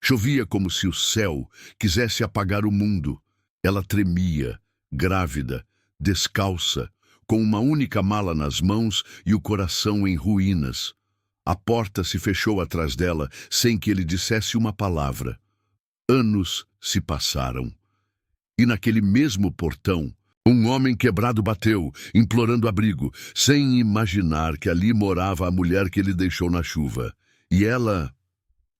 Chovia como se o céu quisesse apagar o mundo. Ela tremia, grávida, descalça, com uma única mala nas mãos e o coração em ruínas. A porta se fechou atrás dela sem que ele dissesse uma palavra. Anos se passaram. E naquele mesmo portão, um homem quebrado bateu, implorando abrigo, sem imaginar que ali morava a mulher que ele deixou na chuva. E ela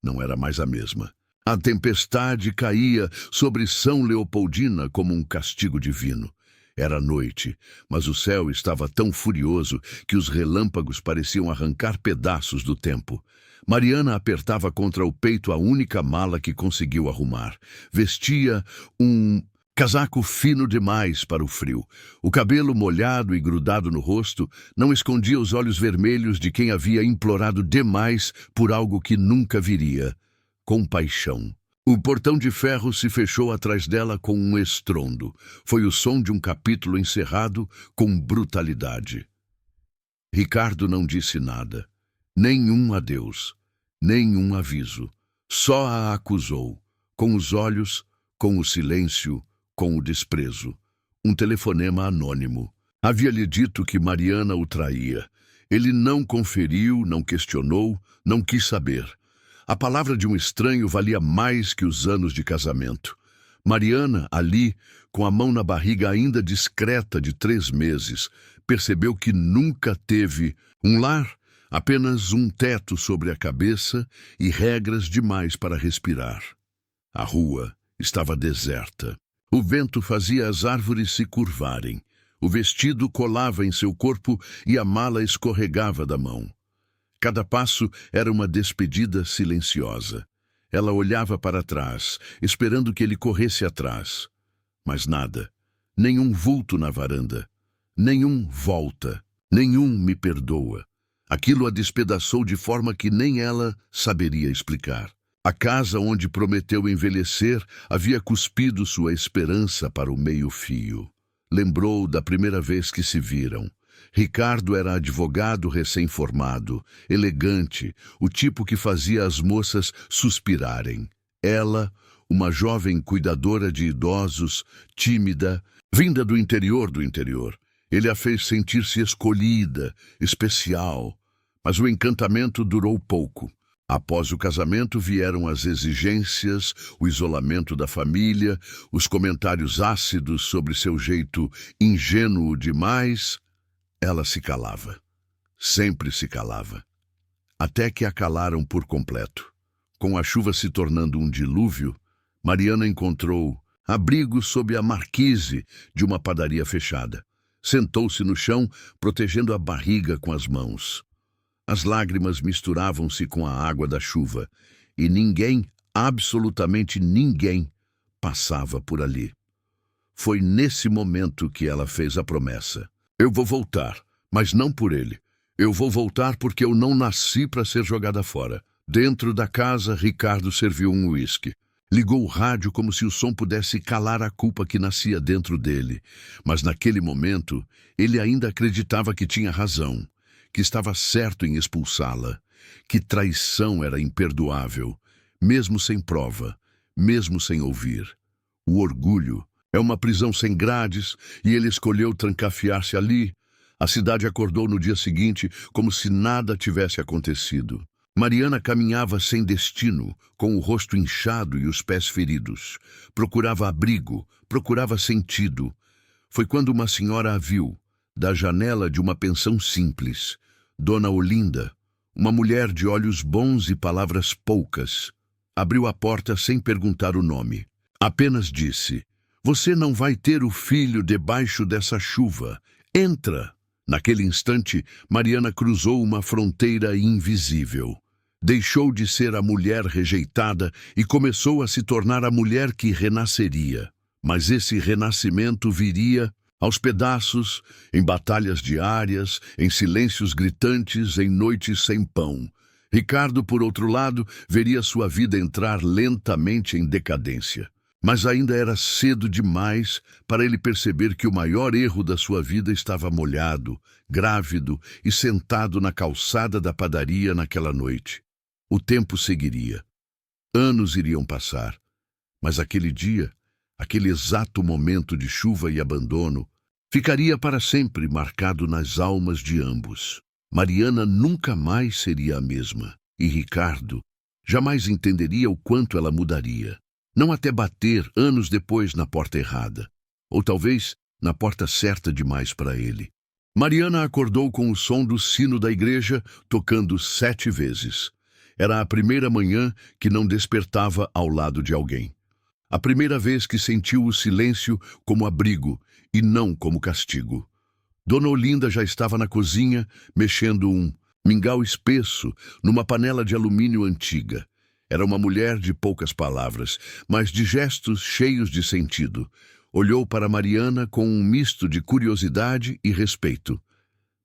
não era mais a mesma. A tempestade caía sobre São Leopoldina como um castigo divino. Era noite, mas o céu estava tão furioso que os relâmpagos pareciam arrancar pedaços do tempo. Mariana apertava contra o peito a única mala que conseguiu arrumar. Vestia um casaco fino demais para o frio. O cabelo molhado e grudado no rosto não escondia os olhos vermelhos de quem havia implorado demais por algo que nunca viria. Compaixão. O portão de ferro se fechou atrás dela com um estrondo. Foi o som de um capítulo encerrado com brutalidade. Ricardo não disse nada. Nenhum adeus. Nenhum aviso. Só a acusou. Com os olhos, com o silêncio, com o desprezo. Um telefonema anônimo. Havia-lhe dito que Mariana o traía. Ele não conferiu, não questionou, não quis saber. A palavra de um estranho valia mais que os anos de casamento. Mariana, ali, com a mão na barriga ainda discreta de 3 meses, percebeu que nunca teve um lar, apenas um teto sobre a cabeça e regras demais para respirar. A rua estava deserta. O vento fazia as árvores se curvarem. O vestido colava em seu corpo e a mala escorregava da mão. Cada passo era uma despedida silenciosa. Ela olhava para trás, esperando que ele corresse atrás. Mas nada. Nenhum vulto na varanda. Nenhum volta. Nenhum me perdoa. Aquilo a despedaçou de forma que nem ela saberia explicar. A casa onde prometeu envelhecer havia cuspido sua esperança para o meio-fio. Lembrou da primeira vez que se viram. Ricardo era advogado recém-formado, elegante, o tipo que fazia as moças suspirarem. Ela, uma jovem cuidadora de idosos, tímida, vinda do interior do interior. Ele a fez sentir-se escolhida, especial, mas o encantamento durou pouco. Após o casamento vieram as exigências, o isolamento da família, os comentários ácidos sobre seu jeito ingênuo demais. Ela se calava. Sempre se calava. Até que a calaram por completo. Com a chuva se tornando um dilúvio, Mariana encontrou abrigo sob a marquise de uma padaria fechada. Sentou-se no chão, protegendo a barriga com as mãos. As lágrimas misturavam-se com a água da chuva, e ninguém, absolutamente ninguém, passava por ali. Foi nesse momento que ela fez a promessa. Eu vou voltar, mas não por ele. Eu vou voltar porque eu não nasci para ser jogada fora. Dentro da casa, Ricardo serviu um uísque. Ligou o rádio como se o som pudesse calar a culpa que nascia dentro dele. Mas naquele momento, ele ainda acreditava que tinha razão, que estava certo em expulsá-la, que traição era imperdoável, mesmo sem prova, mesmo sem ouvir. O orgulho é uma prisão sem grades e ele escolheu trancafiar-se ali. A cidade acordou no dia seguinte como se nada tivesse acontecido. Mariana caminhava sem destino, com o rosto inchado e os pés feridos. Procurava abrigo, procurava sentido. Foi quando uma senhora a viu, da janela de uma pensão simples. Dona Olinda, uma mulher de olhos bons e palavras poucas. Abriu a porta sem perguntar o nome. Apenas disse: "Você não vai ter o filho debaixo dessa chuva. Entra!" Naquele instante, Mariana cruzou uma fronteira invisível. Deixou de ser a mulher rejeitada e começou a se tornar a mulher que renasceria. Mas esse renascimento viria aos pedaços, em batalhas diárias, em silêncios gritantes, em noites sem pão. Ricardo, por outro lado, veria sua vida entrar lentamente em decadência. Mas ainda era cedo demais para ele perceber que o maior erro da sua vida estava molhado, grávido e sentado na calçada da padaria naquela noite. O tempo seguiria. Anos iriam passar, mas aquele dia, aquele exato momento de chuva e abandono, ficaria para sempre marcado nas almas de ambos. Mariana nunca mais seria a mesma, e Ricardo jamais entenderia o quanto ela mudaria. Não até bater anos depois na porta errada, ou talvez na porta certa demais para ele. Mariana acordou com o som do sino da igreja tocando 7 vezes. Era a primeira manhã que não despertava ao lado de alguém. A primeira vez que sentiu o silêncio como abrigo e não como castigo. Dona Olinda já estava na cozinha, mexendo um mingau espesso numa panela de alumínio antiga. Era uma mulher de poucas palavras, mas de gestos cheios de sentido. Olhou para Mariana com um misto de curiosidade e respeito.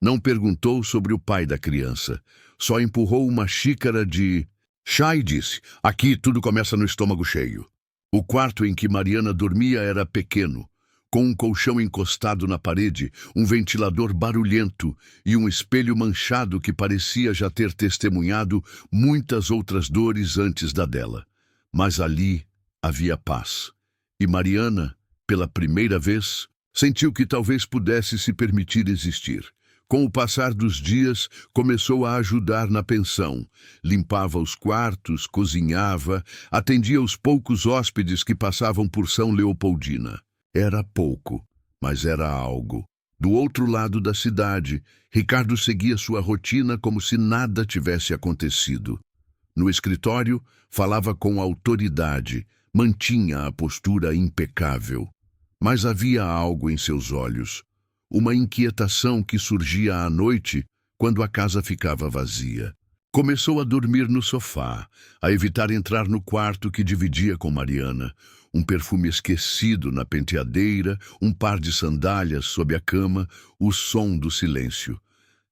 Não perguntou sobre o pai da criança. Só empurrou uma xícara de chá e disse: "Aqui tudo começa no estômago cheio." O quarto em que Mariana dormia era pequeno, com um colchão encostado na parede, um ventilador barulhento e um espelho manchado que parecia já ter testemunhado muitas outras dores antes da dela. Mas ali havia paz. E Mariana, pela primeira vez, sentiu que talvez pudesse se permitir existir. Com o passar dos dias, começou a ajudar na pensão. Limpava os quartos, cozinhava, atendia os poucos hóspedes que passavam por São Leopoldina. Era pouco, mas era algo. Do outro lado da cidade, Ricardo seguia sua rotina como se nada tivesse acontecido. No escritório, falava com autoridade, mantinha a postura impecável. Mas havia algo em seus olhos. Uma inquietação que surgia à noite, quando a casa ficava vazia. Começou a dormir no sofá, a evitar entrar no quarto que dividia com Mariana. Um perfume esquecido na penteadeira, um par de sandálias sob a cama, o som do silêncio.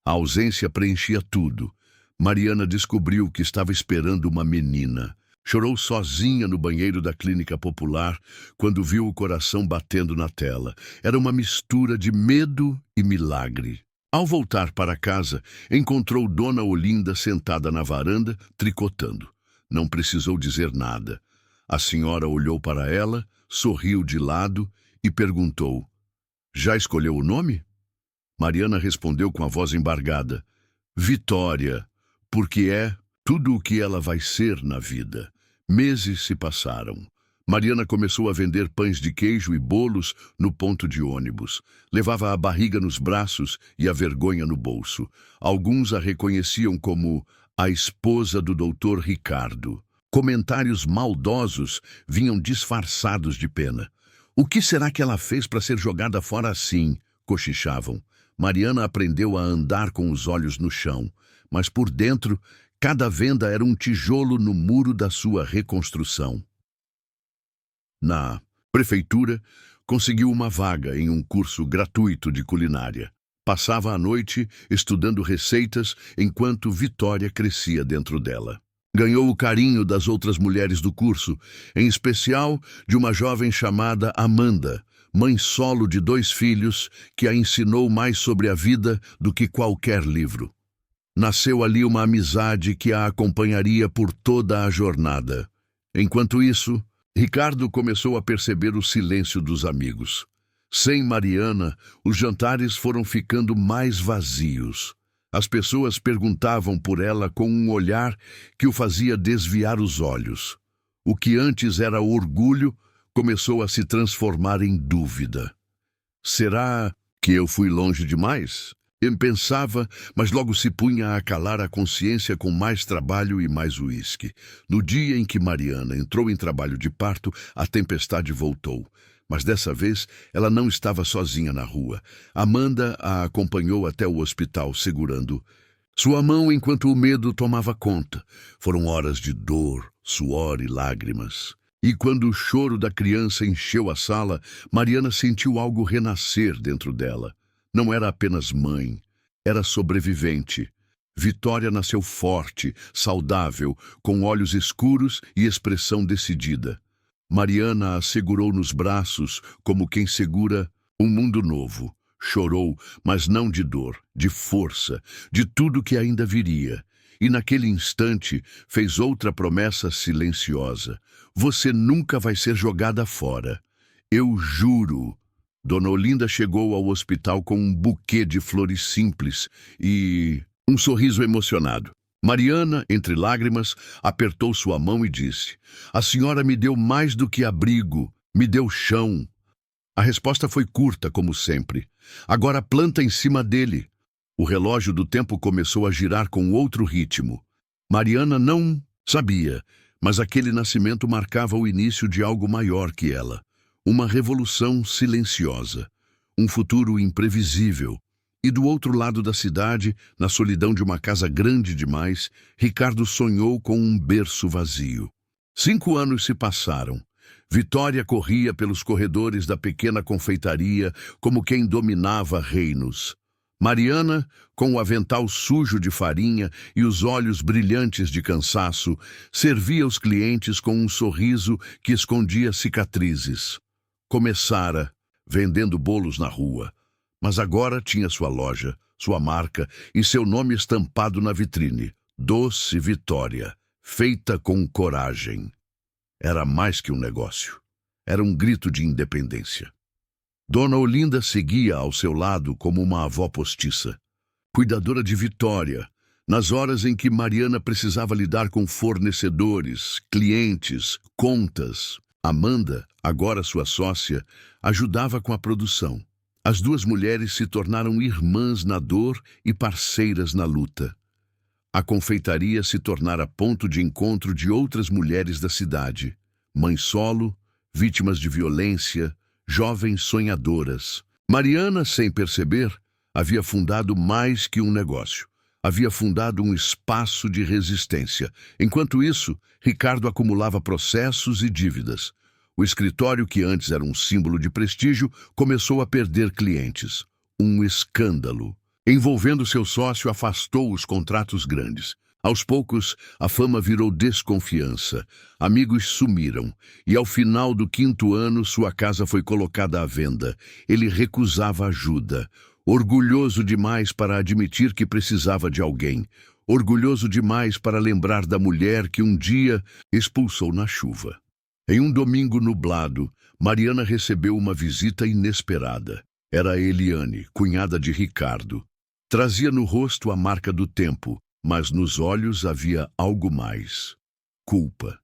A ausência preenchia tudo. Mariana descobriu que estava esperando uma menina. Chorou sozinha no banheiro da clínica popular quando viu o coração batendo na tela. Era uma mistura de medo e milagre. Ao voltar para casa, encontrou Dona Olinda sentada na varanda, tricotando. Não precisou dizer nada. A senhora olhou para ela, sorriu de lado e perguntou: "Já escolheu o nome?" Mariana respondeu com a voz embargada: "Vitória, porque é tudo o que ela vai ser na vida." Meses se passaram. Mariana começou a vender pães de queijo e bolos no ponto de ônibus. Levava a barriga nos braços e a vergonha no bolso. Alguns a reconheciam como a esposa do doutor Ricardo. Comentários maldosos vinham disfarçados de pena. "O que será que ela fez para ser jogada fora assim?" cochichavam. Mariana aprendeu a andar com os olhos no chão, mas por dentro, cada venda era um tijolo no muro da sua reconstrução. Na prefeitura, conseguiu uma vaga em um curso gratuito de culinária. Passava a noite estudando receitas enquanto Vitória crescia dentro dela. Ganhou o carinho das outras mulheres do curso, em especial de uma jovem chamada Amanda, mãe solo de 2 filhos, que a ensinou mais sobre a vida do que qualquer livro. Nasceu ali uma amizade que a acompanharia por toda a jornada. Enquanto isso, Ricardo começou a perceber o silêncio dos amigos. Sem Mariana, os jantares foram ficando mais vazios. As pessoas perguntavam por ela com um olhar que o fazia desviar os olhos. O que antes era orgulho começou a se transformar em dúvida. Será que eu fui longe demais? Eu pensava, mas logo se punha a calar a consciência com mais trabalho e mais uísque. No dia em que Mariana entrou em trabalho de parto, a tempestade voltou. Mas dessa vez, ela não estava sozinha na rua. Amanda a acompanhou até o hospital, segurando sua mão enquanto o medo tomava conta. Foram horas de dor, suor e lágrimas. E quando o choro da criança encheu a sala, Mariana sentiu algo renascer dentro dela. Não era apenas mãe, era sobrevivente. Vitória nasceu forte, saudável, com olhos escuros e expressão decidida. Mariana a segurou nos braços como quem segura um mundo novo. Chorou, mas não de dor, de força, de tudo que ainda viria. e naquele instante fez outra promessa silenciosa. Você nunca vai ser jogada fora. Eu juro. Dona Olinda chegou ao hospital com um buquê de flores simples e um sorriso emocionado. Mariana, entre lágrimas, apertou sua mão e disse: "A senhora me deu mais do que abrigo, me deu chão." A resposta foi curta, como sempre. "Agora planta em cima dele." O relógio do tempo começou a girar com outro ritmo. Mariana não sabia, mas aquele nascimento marcava o início de algo maior que ela. Uma revolução silenciosa. Um futuro imprevisível. E do outro lado da cidade, na solidão de uma casa grande demais, Ricardo sonhou com um berço vazio. 5 anos se passaram. Vitória corria pelos corredores da pequena confeitaria como quem dominava reinos. Mariana, com o avental sujo de farinha e os olhos brilhantes de cansaço, servia os clientes com um sorriso que escondia cicatrizes. Começara vendendo bolos na rua, mas agora tinha sua loja, sua marca e seu nome estampado na vitrine. Doce Vitória, feita com coragem. Era mais que um negócio. Era um grito de independência. Dona Olinda seguia ao seu lado como uma avó postiça, cuidadora de Vitória, nas horas em que Mariana precisava lidar com fornecedores, clientes, contas. Amanda, agora sua sócia, ajudava com a produção. As duas mulheres se tornaram irmãs na dor e parceiras na luta. A confeitaria se tornara ponto de encontro de outras mulheres da cidade, mães solo, vítimas de violência, jovens sonhadoras. Mariana, sem perceber, havia fundado mais que um negócio. Havia fundado um espaço de resistência. Enquanto isso, Ricardo acumulava processos e dívidas. O escritório, que antes era um símbolo de prestígio, começou a perder clientes. Um escândalo. Envolvendo seu sócio, afastou os contratos grandes. Aos poucos, a fama virou desconfiança. Amigos sumiram. E ao final do 5º ano, sua casa foi colocada à venda. Ele recusava ajuda. Orgulhoso demais para admitir que precisava de alguém. Orgulhoso demais para lembrar da mulher que um dia expulsou na chuva. Em um domingo nublado, Mariana recebeu uma visita inesperada. Era Eliane, cunhada de Ricardo. Trazia no rosto a marca do tempo, mas nos olhos havia algo mais. Culpa.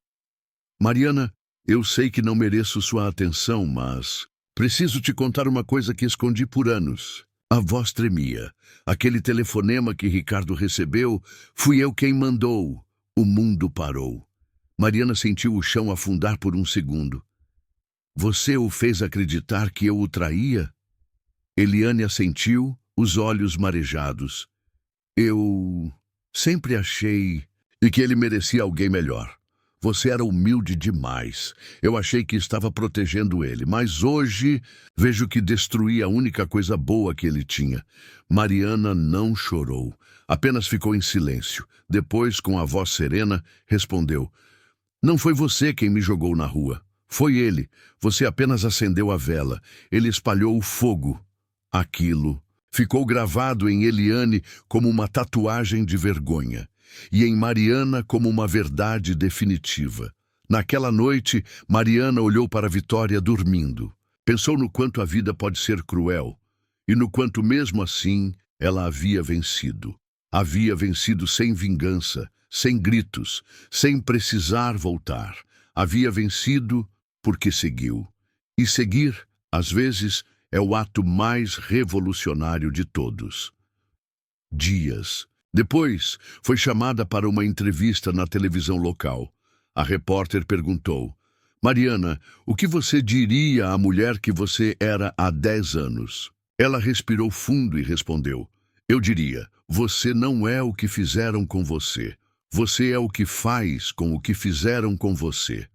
"Mariana, eu sei que não mereço sua atenção, mas preciso te contar uma coisa que escondi por anos." A voz tremia. "Aquele telefonema que Ricardo recebeu, fui eu quem mandou." O mundo parou. Mariana sentiu o chão afundar por um segundo. "Você o fez acreditar que eu o traía?" Eliane assentiu, os olhos marejados. "Eu sempre achei que ele merecia alguém melhor. Você era humilde demais. Eu achei que estava protegendo ele, mas hoje vejo que destruí a única coisa boa que ele tinha." Mariana não chorou, apenas ficou em silêncio. Depois, com a voz serena, respondeu: "Não foi você quem me jogou na rua. Foi ele. Você apenas acendeu a vela. Ele espalhou o fogo." Aquilo ficou gravado em Eliane como uma tatuagem de vergonha, e em Mariana como uma verdade definitiva. Naquela noite, Mariana olhou para Vitória dormindo. Pensou no quanto a vida pode ser cruel, e no quanto mesmo assim ela havia vencido. Havia vencido sem vingança, sem gritos, sem precisar voltar. Havia vencido porque seguiu. E seguir, às vezes, é o ato mais revolucionário de todos. Dias depois, foi chamada para uma entrevista na televisão local. A repórter perguntou: "Mariana, o que você diria à mulher que você era há 10 anos?" Ela respirou fundo e respondeu: "Eu diria, você não é o que fizeram com você. Você é o que faz com o que fizeram com você."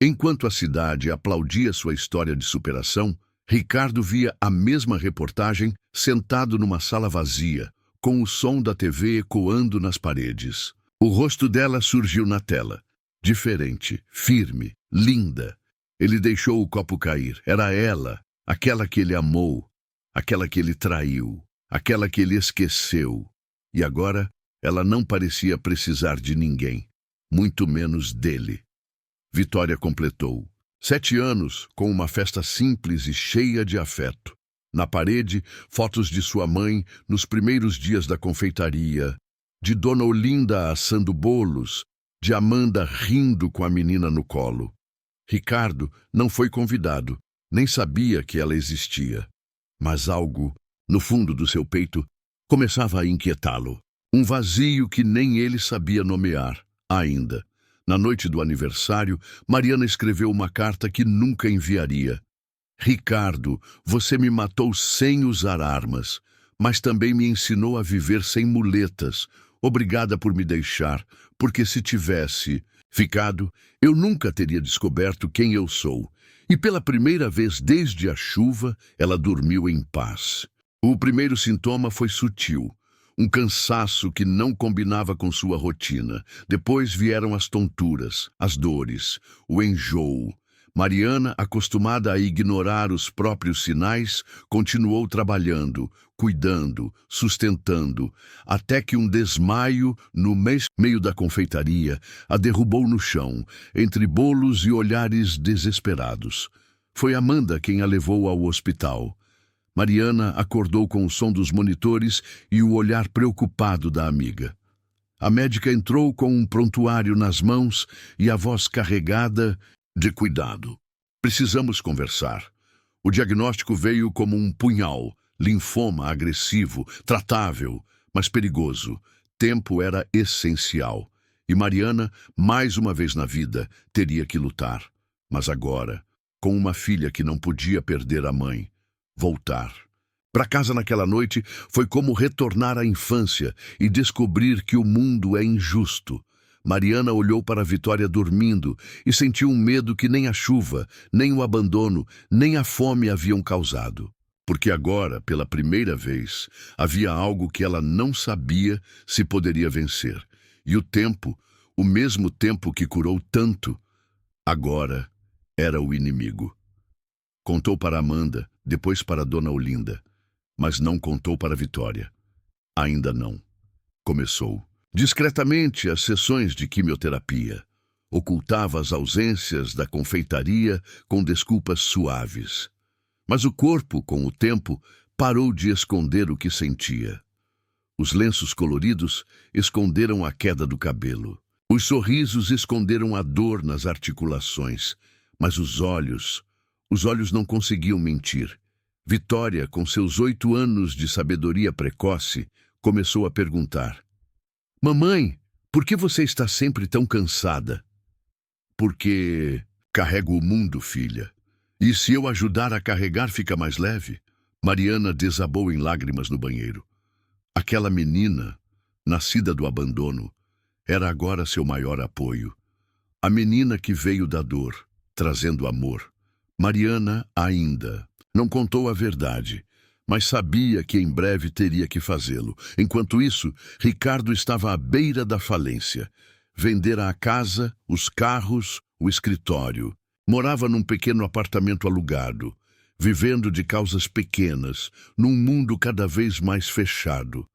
Enquanto a cidade aplaudia sua história de superação, Ricardo via a mesma reportagem sentado numa sala vazia, com o som da TV ecoando nas paredes. O rosto dela surgiu na tela. Diferente, firme, linda. Ele deixou o copo cair. Era ela, aquela que ele amou, aquela que ele traiu, aquela que ele esqueceu. E agora Ela não parecia precisar de ninguém, muito menos dele. Vitória completou 7 anos com uma festa simples e cheia de afeto. Na parede, fotos de sua mãe nos primeiros dias da confeitaria, de Dona Olinda assando bolos, de Amanda rindo com a menina no colo. Ricardo não foi convidado, nem sabia que ela existia. Mas algo, no fundo do seu peito, começava a inquietá-lo. Um vazio que nem ele sabia nomear, ainda. Na noite do aniversário, Mariana escreveu uma carta que nunca enviaria. Ricardo, você me matou sem usar armas, mas também me ensinou a viver sem muletas. Obrigada por me deixar, porque se tivesse ficado, eu nunca teria descoberto quem eu sou. E pela primeira vez desde a chuva, ela dormiu em paz. O primeiro sintoma foi sutil. Um cansaço que não combinava com sua rotina. Depois vieram as tonturas, as dores, o enjoo. Mariana, acostumada a ignorar os próprios sinais, continuou trabalhando, cuidando, sustentando, até que um desmaio, no meio da confeitaria, a derrubou no chão, entre bolos e olhares desesperados. Foi Amanda quem a levou ao hospital. Mariana acordou com o som dos monitores e o olhar preocupado da amiga. A médica entrou com um prontuário nas mãos e a voz carregada de cuidado. Precisamos conversar. O diagnóstico veio como um punhal, linfoma agressivo, tratável, mas perigoso. Tempo era essencial. E Mariana, mais uma vez na vida, teria que lutar. Mas agora, com uma filha que não podia perder a mãe, voltar. Para casa naquela noite foi como retornar à infância e descobrir que o mundo é injusto. Mariana olhou para Vitória dormindo e sentiu um medo que nem a chuva, nem o abandono, nem a fome haviam causado. Porque agora, pela primeira vez, havia algo que ela não sabia se poderia vencer. E o tempo, o mesmo tempo que curou tanto, agora era o inimigo. Contou para Amanda, depois para Dona Olinda, mas não contou para Vitória. Ainda não. Começou discretamente as sessões de quimioterapia. Ocultava as ausências da confeitaria com desculpas suaves. Mas o corpo, com o tempo, parou de esconder o que sentia. Os lenços coloridos esconderam a queda do cabelo. Os sorrisos esconderam a dor nas articulações. Mas os olhos não conseguiam mentir. Vitória, com seus 8 anos de sabedoria precoce, começou a perguntar: Mamãe, por que você está sempre tão cansada? Porque carrego o mundo, filha. E se eu ajudar a carregar, fica mais leve? Mariana desabou em lágrimas no banheiro. Aquela menina, nascida do abandono, era agora seu maior apoio. A menina que veio da dor, trazendo amor. Mariana ainda não contou a verdade, mas sabia que em breve teria que fazê-lo. Enquanto isso, Ricardo estava à beira da falência. Vendera a casa, os carros, o escritório. Morava num pequeno apartamento alugado, vivendo de causas pequenas, num mundo cada vez mais fechado.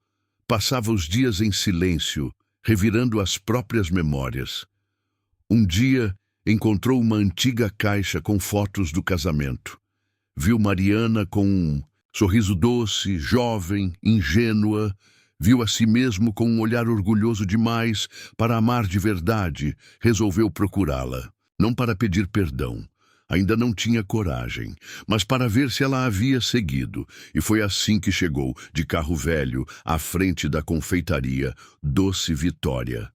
Passava os dias em silêncio, revirando as próprias memórias. Um dia, encontrou uma antiga caixa com fotos do casamento. Viu Mariana com um sorriso doce, jovem, ingênua. Viu a si mesmo com um olhar orgulhoso demais para amar de verdade. Resolveu procurá-la. Não para pedir perdão. Ainda não tinha coragem, mas para ver se ela havia seguido. E foi assim que chegou, de carro velho, à frente da confeitaria, Doce Vitória.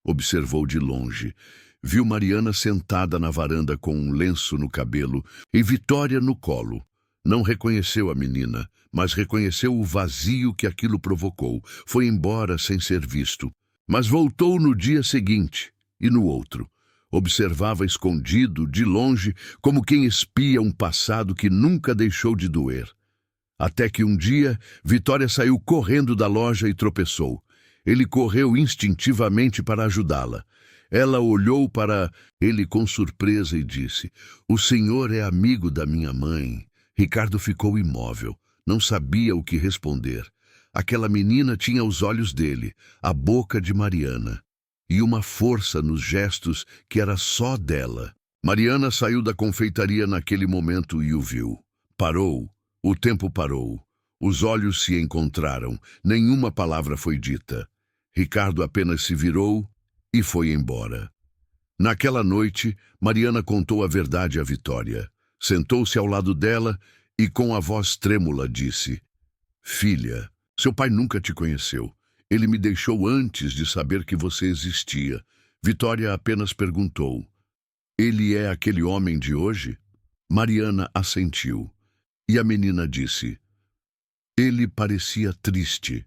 Observou de longe. Viu Mariana sentada na varanda com um lenço no cabelo e Vitória no colo. Não reconheceu a menina, mas reconheceu o vazio que aquilo provocou. Foi embora sem ser visto. Mas voltou no dia seguinte e no outro. Observava escondido, de longe, como quem espia um passado que nunca deixou de doer. Até que um dia, Vitória saiu correndo da loja e tropeçou. Ele correu instintivamente para ajudá-la. Ela olhou para ele com surpresa e disse: "O senhor é amigo da minha mãe." Ricardo ficou imóvel. Não sabia o que responder. Aquela menina tinha os olhos dele, a boca de Mariana, e uma força nos gestos que era só dela. Mariana saiu da confeitaria naquele momento e o viu. Parou, o tempo parou. Os olhos se encontraram, nenhuma palavra foi dita. Ricardo apenas se virou e foi embora. Naquela noite, Mariana contou a verdade à Vitória. Sentou-se ao lado dela e com a voz trêmula disse: Filha, seu pai nunca te conheceu. Ele me deixou antes de saber que você existia. Vitória apenas perguntou: Ele é aquele homem de hoje? Mariana assentiu. E a menina disse: Ele parecia triste.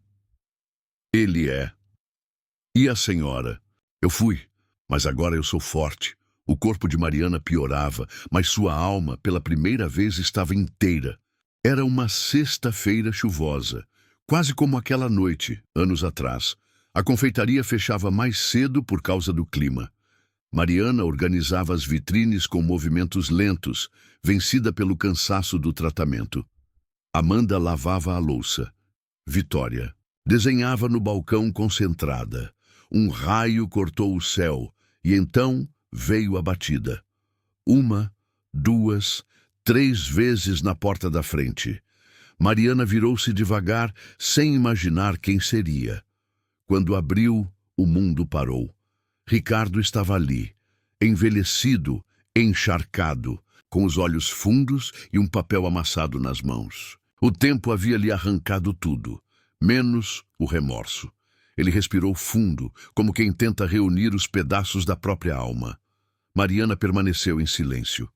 Ele é. E a senhora? Eu fui, mas agora eu sou forte. O corpo de Mariana piorava, mas sua alma, pela primeira vez, estava inteira. Era uma sexta-feira chuvosa, quase como aquela noite, anos atrás. A confeitaria fechava mais cedo por causa do clima. Mariana organizava as vitrines com movimentos lentos, vencida pelo cansaço do tratamento. Amanda lavava a louça. Vitória desenhava no balcão concentrada. Um raio cortou o céu, e então veio a batida. 1, 2, 3 vezes na porta da frente. Mariana virou-se devagar, sem imaginar quem seria. Quando abriu, o mundo parou. Ricardo estava ali, envelhecido, encharcado, com os olhos fundos e um papel amassado nas mãos. O tempo havia lhe arrancado tudo, menos o remorso. Ele respirou fundo, como quem tenta reunir os pedaços da própria alma. Mariana permaneceu em silêncio.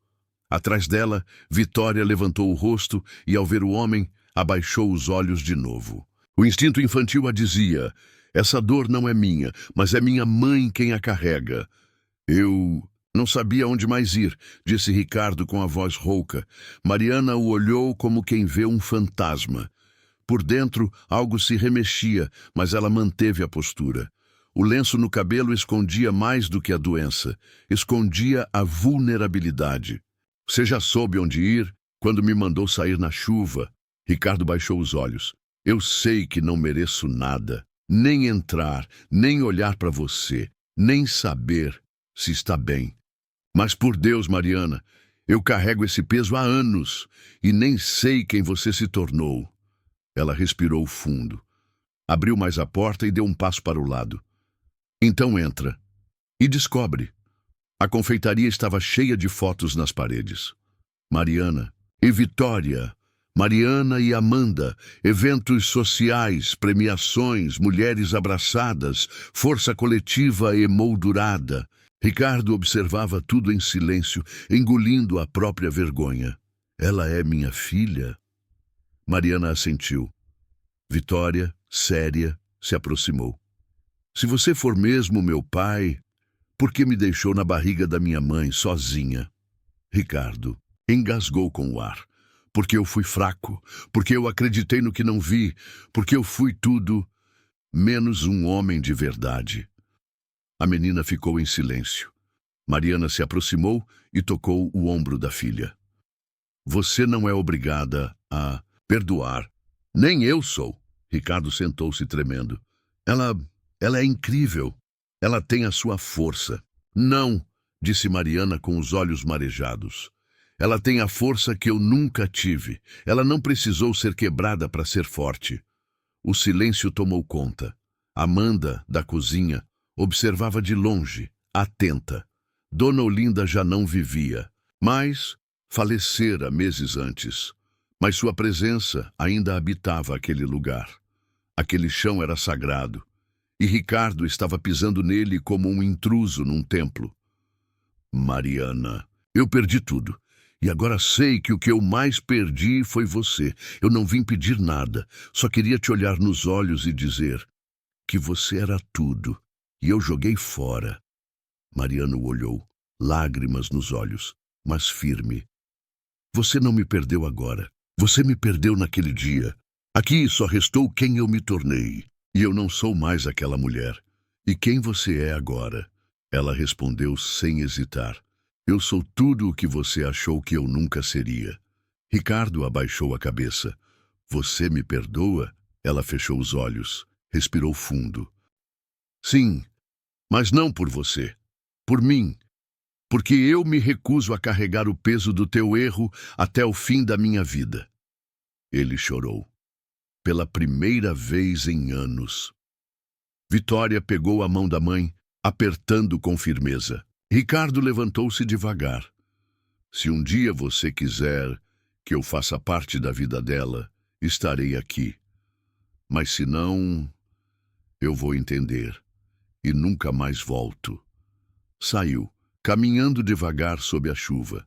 Atrás dela, Vitória levantou o rosto e, ao ver o homem, abaixou os olhos de novo. O instinto infantil a dizia: essa dor não é minha, mas é minha mãe quem a carrega. Eu não sabia onde mais ir, disse Ricardo com a voz rouca. Mariana o olhou como quem vê um fantasma. Por dentro, algo se remexia, mas ela manteve a postura. O lenço no cabelo escondia mais do que a doença. Escondia a vulnerabilidade. Você já soube onde ir quando me mandou sair na chuva? Ricardo baixou os olhos. Eu sei que não mereço nada. Nem entrar, nem olhar para você, nem saber se está bem. Mas por Deus, Mariana, eu carrego esse peso há anos e nem sei quem você se tornou. Ela respirou fundo. Abriu mais a porta e deu um passo para o lado. Então entra. E descobre. A confeitaria estava cheia de fotos nas paredes. Mariana e Vitória. Mariana e Amanda. Eventos sociais, premiações, mulheres abraçadas, força coletiva emoldurada. Ricardo observava tudo em silêncio, engolindo a própria vergonha. Ela é minha filha? Mariana assentiu. Vitória, séria, se aproximou. Se você for mesmo meu pai, por que me deixou na barriga da minha mãe, sozinha? Ricardo engasgou com o ar. Porque eu fui fraco, porque eu acreditei no que não vi, porque eu fui tudo menos um homem de verdade. A menina ficou em silêncio. Mariana se aproximou e tocou o ombro da filha. Você não é obrigada a perdoar. Nem eu sou. Ricardo sentou-se tremendo. Ela é incrível. Ela tem a sua força. Não, disse Mariana com os olhos marejados. Ela tem a força que eu nunca tive. Ela não precisou ser quebrada para ser forte. O silêncio tomou conta. Amanda, da cozinha, observava de longe, atenta. Dona Olinda já não vivia, mas falecera meses antes. Mas sua presença ainda habitava aquele lugar. Aquele chão era sagrado, e Ricardo estava pisando nele como um intruso num templo. Mariana, eu perdi tudo. E agora sei que o que eu mais perdi foi você. Eu não vim pedir nada, só queria te olhar nos olhos e dizer que você era tudo, e eu joguei fora. Mariana o olhou, lágrimas nos olhos, mas firme. Você não me perdeu agora. Você me perdeu naquele dia. Aqui só restou quem eu me tornei, e eu não sou mais aquela mulher. E quem você é agora? Ela respondeu sem hesitar. Eu sou tudo o que você achou que eu nunca seria. Ricardo abaixou a cabeça. Você me perdoa? Ela fechou os olhos, respirou fundo. Sim, mas não por você. Por mim. Porque eu me recuso a carregar o peso do teu erro até o fim da minha vida. Ele chorou. Pela primeira vez em anos. Vitória pegou a mão da mãe, apertando com firmeza. Ricardo levantou-se devagar. Se um dia você quiser que eu faça parte da vida dela, estarei aqui. Mas se não, eu vou entender. E nunca mais volto. Saiu, caminhando devagar sob a chuva.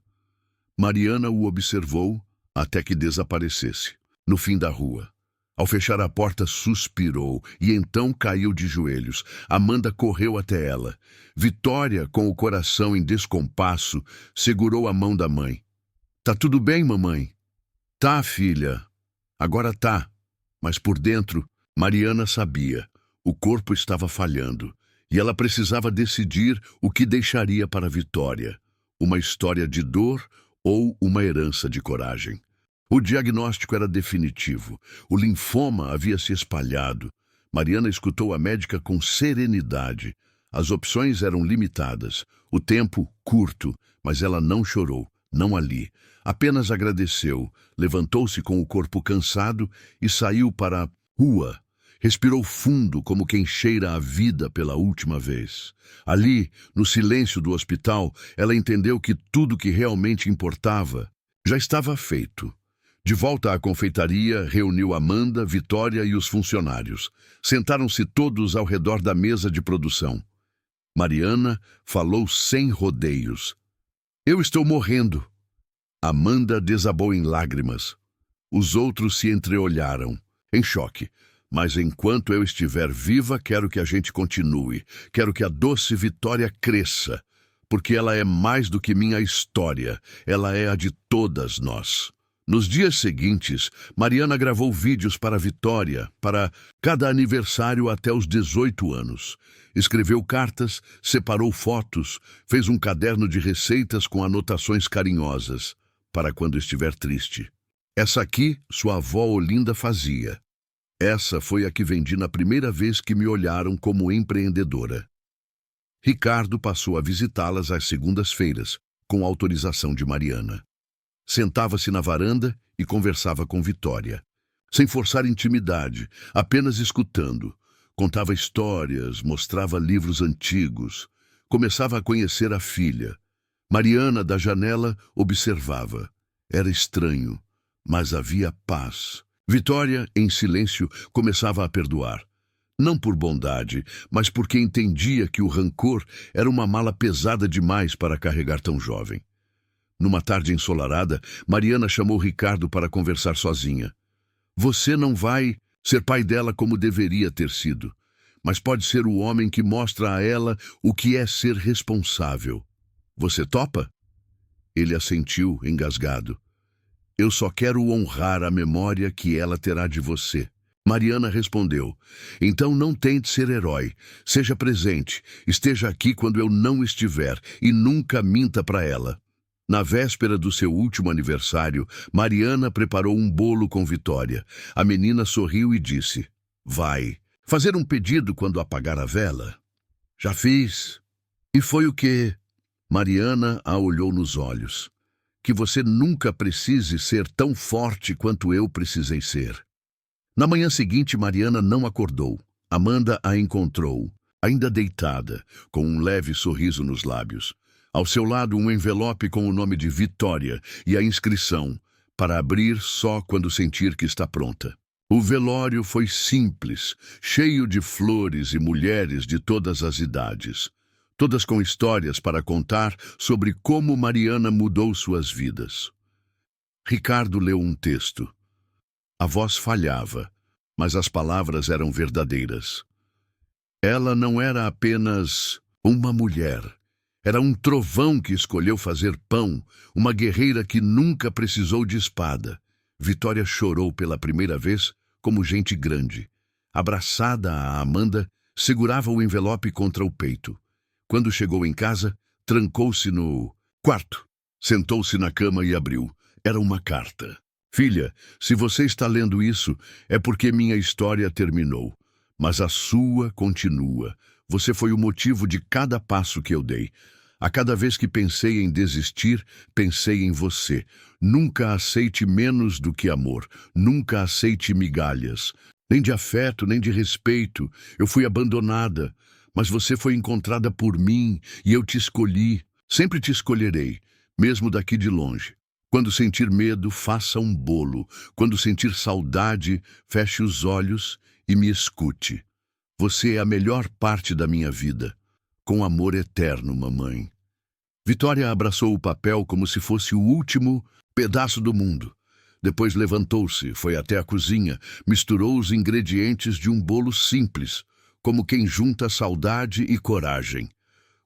Mariana o observou até que desaparecesse, no fim da rua. Ao fechar a porta, suspirou e então caiu de joelhos. Amanda correu até ela. Vitória, com o coração em descompasso, segurou a mão da mãe. Tá tudo bem, mamãe? Tá, filha. Agora tá. Mas por dentro, Mariana sabia. O corpo estava falhando. E ela precisava decidir o que deixaria para Vitória. Uma história de dor ou uma herança de coragem. O diagnóstico era definitivo. O linfoma havia se espalhado. Mariana escutou a médica com serenidade. As opções eram limitadas. O tempo, curto, mas ela não chorou, não ali. Apenas agradeceu, levantou-se com o corpo cansado e saiu para a rua. Respirou fundo como quem cheira a vida pela última vez. Ali, no silêncio do hospital, ela entendeu que tudo que realmente importava já estava feito. De volta à confeitaria, reuniu Amanda, Vitória e os funcionários. Sentaram-se todos ao redor da mesa de produção. Mariana falou sem rodeios. Eu estou morrendo. Amanda desabou em lágrimas. Os outros se entreolharam, em choque. Mas enquanto eu estiver viva, quero que a gente continue. Quero que a doce Vitória cresça. Porque ela é mais do que minha história. Ela é a de todas nós. Nos dias seguintes, Mariana gravou vídeos para Vitória, para cada aniversário até os 18 anos. Escreveu cartas, separou fotos, fez um caderno de receitas com anotações carinhosas, para quando estiver triste. Essa aqui, sua avó Olinda fazia. Essa foi a que vendi na primeira vez que me olharam como empreendedora. Ricardo passou a visitá-las às segundas-feiras, com autorização de Mariana. Sentava-se na varanda e conversava com Vitória. Sem forçar intimidade, apenas escutando. Contava histórias, mostrava livros antigos. Começava a conhecer a filha. Mariana, da janela, observava. Era estranho, mas havia paz. Vitória, em silêncio, começava a perdoar. Não por bondade, mas porque entendia que o rancor era uma mala pesada demais para carregar tão jovem. Numa tarde ensolarada, Mariana chamou Ricardo para conversar sozinha. Você não vai ser pai dela como deveria ter sido, mas pode ser o homem que mostra a ela o que é ser responsável. Você topa? Ele assentiu, engasgado. Eu só quero honrar a memória que ela terá de você. Mariana respondeu. Então não tente ser herói. Seja presente. Esteja aqui quando eu não estiver e nunca minta para ela. Na véspera do seu último aniversário, Mariana preparou um bolo com Vitória. A menina sorriu e disse, vai. Fazer um pedido quando apagar a vela? Já fiz. E foi o quê? Mariana a olhou nos olhos. Que você nunca precise ser tão forte quanto eu precisei ser. Na manhã seguinte, Mariana não acordou. Amanda a encontrou, ainda deitada, com um leve sorriso nos lábios. Ao seu lado, um envelope com o nome de Vitória e a inscrição, para abrir só quando sentir que está pronta. O velório foi simples, cheio de flores e mulheres de todas as idades. Todas com histórias para contar sobre como Mariana mudou suas vidas. Ricardo leu um texto. A voz falhava, mas as palavras eram verdadeiras. Ela não era apenas uma mulher. Era um trovão que escolheu fazer pão, uma guerreira que nunca precisou de espada. Vitória chorou pela primeira vez como gente grande. Abraçada a Amanda, segurava o envelope contra o peito. Quando chegou em casa, trancou-se no quarto. Sentou-se na cama e abriu. Era uma carta. Filha, se você está lendo isso, é porque minha história terminou. Mas a sua continua. Você foi o motivo de cada passo que eu dei. A cada vez que pensei em desistir, pensei em você. Nunca aceite menos do que amor. Nunca aceite migalhas. Nem de afeto, nem de respeito. Eu fui abandonada. Mas você foi encontrada por mim e eu te escolhi. Sempre te escolherei, mesmo daqui de longe. Quando sentir medo, faça um bolo. Quando sentir saudade, feche os olhos e me escute. Você é a melhor parte da minha vida. Com amor eterno, mamãe. Vitória abraçou o papel como se fosse o último pedaço do mundo. Depois levantou-se, foi até a cozinha, misturou os ingredientes de um bolo simples, como quem junta saudade e coragem.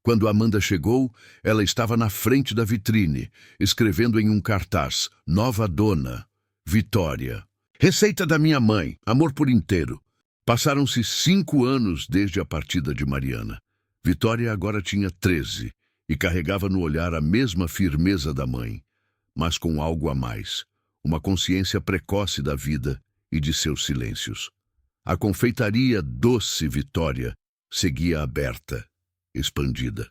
Quando Amanda chegou, ela estava na frente da vitrine, escrevendo em um cartaz: Nova dona, Vitória. Receita da minha mãe, amor por inteiro. Passaram-se 5 anos desde a partida de Mariana. Vitória agora tinha 13 e carregava no olhar a mesma firmeza da mãe, mas com algo a mais, uma consciência precoce da vida e de seus silêncios. A confeitaria Doce Vitória seguia aberta, expandida.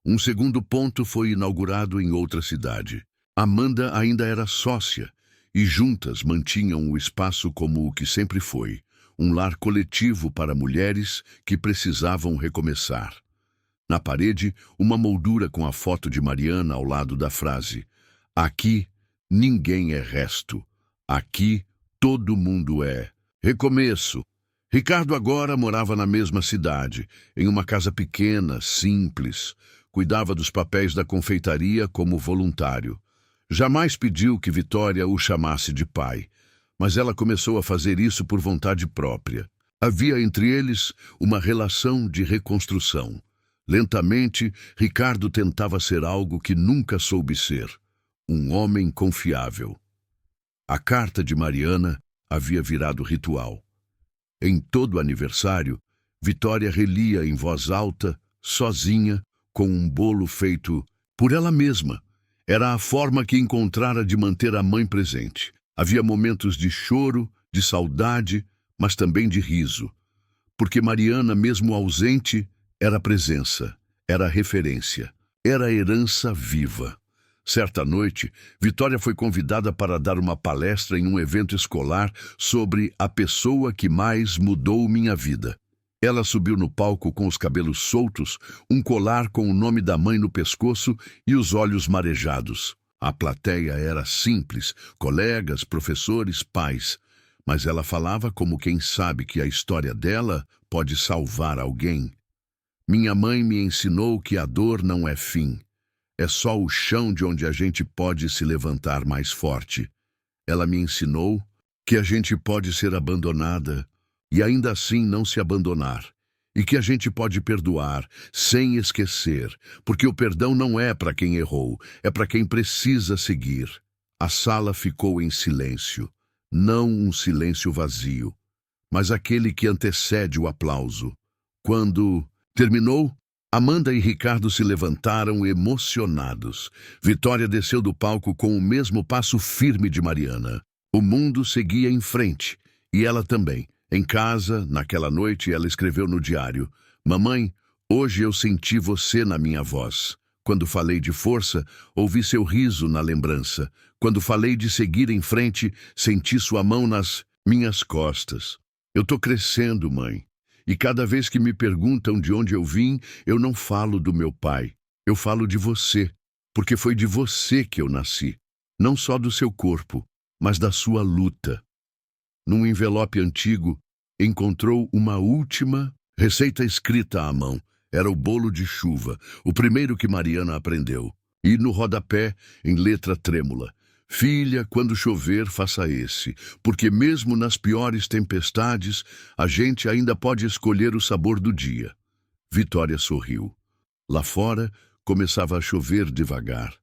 Um segundo ponto foi inaugurado em outra cidade. Amanda ainda era sócia e juntas mantinham o espaço como o que sempre foi, um lar coletivo para mulheres que precisavam recomeçar. Na parede, uma moldura com a foto de Mariana ao lado da frase: Aqui ninguém é resto. Aqui todo mundo é recomeço. Ricardo agora morava na mesma cidade, em uma casa pequena, simples. Cuidava dos papéis da confeitaria como voluntário. Jamais pediu que Vitória o chamasse de pai, mas ela começou a fazer isso por vontade própria. Havia entre eles uma relação de reconstrução. Lentamente, Ricardo tentava ser algo que nunca soube ser, um homem confiável. A carta de Mariana havia virado ritual. Em todo aniversário, Vitória relia em voz alta, sozinha, com um bolo feito por ela mesma. Era a forma que encontrara de manter a mãe presente. Havia momentos de choro, de saudade, mas também de riso. Porque Mariana, mesmo ausente, era presença, era referência, era herança viva. Certa noite, Vitória foi convidada para dar uma palestra em um evento escolar sobre a pessoa que mais mudou minha vida. Ela subiu no palco com os cabelos soltos, um colar com o nome da mãe no pescoço e os olhos marejados. A plateia era simples, colegas, professores, pais. Mas ela falava como quem sabe que a história dela pode salvar alguém. Minha mãe me ensinou que a dor não é fim. É só o chão de onde a gente pode se levantar mais forte. Ela me ensinou que a gente pode ser abandonada e ainda assim não se abandonar. E que a gente pode perdoar sem esquecer, porque o perdão não é para quem errou, é para quem precisa seguir. A sala ficou em silêncio. Não um silêncio vazio, mas aquele que antecede o aplauso. Quando terminou, Amanda e Ricardo se levantaram emocionados. Vitória desceu do palco com o mesmo passo firme de Mariana. O mundo seguia em frente, e ela também. Em casa, naquela noite, ela escreveu no diário: Mamãe, hoje eu senti você na minha voz. Quando falei de força, ouvi seu riso na lembrança. Quando falei de seguir em frente, senti sua mão nas minhas costas. Eu tô crescendo, mãe. E cada vez que me perguntam de onde eu vim, eu não falo do meu pai. Eu falo de você, porque foi de você que eu nasci. Não só do seu corpo, mas da sua luta. Num envelope antigo, encontrou uma última receita escrita à mão. Era o bolo de chuva, o primeiro que Mariana aprendeu. E no rodapé, em letra trêmula: Filha, quando chover, faça esse, porque mesmo nas piores tempestades, a gente ainda pode escolher o sabor do dia. Vitória sorriu. Lá fora, começava a chover devagar.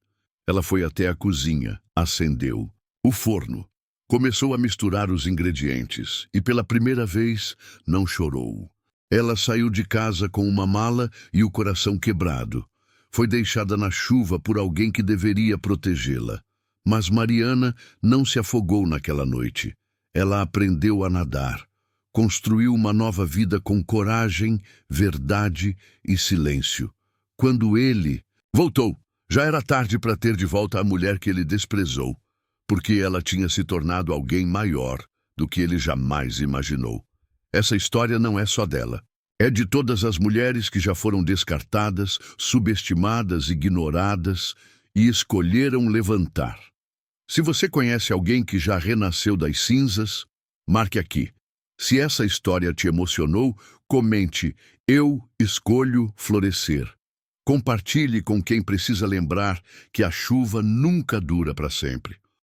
Ela foi até a cozinha, acendeu o forno. Começou a misturar os ingredientes e, pela primeira vez, não chorou. Ela saiu de casa com uma mala e o coração quebrado. Foi deixada na chuva por alguém que deveria protegê-la. Mas Mariana não se afogou naquela noite. Ela aprendeu a nadar. Construiu uma nova vida com coragem, verdade e silêncio. Quando ele voltou, já era tarde para ter de volta a mulher que ele desprezou, porque ela tinha se tornado alguém maior do que ele jamais imaginou. Essa história não é só dela. É de todas as mulheres que já foram descartadas, subestimadas, ignoradas e escolheram levantar. Se você conhece alguém que já renasceu das cinzas, marque aqui. Se essa história te emocionou, comente: eu escolho florescer. Compartilhe com quem precisa lembrar que a chuva nunca dura para sempre.